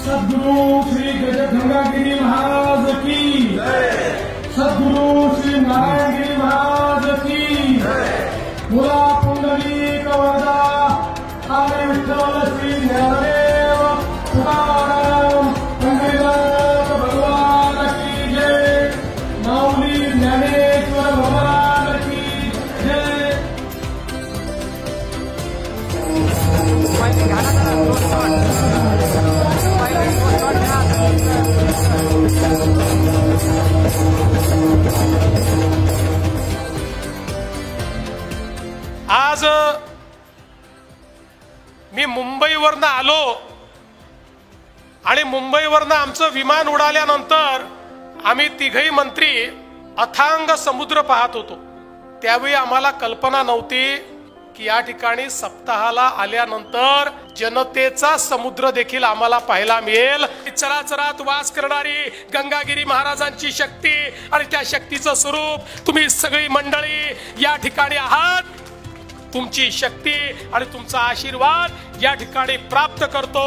सद्गुरु श्री गंगागिरी महाराज की जय। सद्गुरु श्री नारायणगिरी महाराज की जय। मुला पुंडलिक वरदा हरे विठ्ठल श्री ज्ञानदेव तुकाराम पंडित भगवान की जय। माऊली ज्ञानेश्वर भगवान की जय। आज मी मुंबईवरनं आलो आणि मुंबईवरनं आमचं विमान उडाल्यानंतर आम्ही तिघही मंत्री अथांग समुद्र पाहत होतो। त्यावेळी आम्हाला कल्पना नव्हती की या ठिकाणी सप्ताहाला आल्यानंतर जनतेचा समुद्र देखील आम्हाला पाहायला मिळेल। चराचरात वास करणारी गंगागिरी महाराजांची शक्ती आणि त्या शक्तीचं स्वरूप तुम्ही सगळी मंडळी या ठिकाणी आहात। तुमची शक्ती आणि तुमचा आशीर्वाद या ठिकाणी प्राप्त करतो।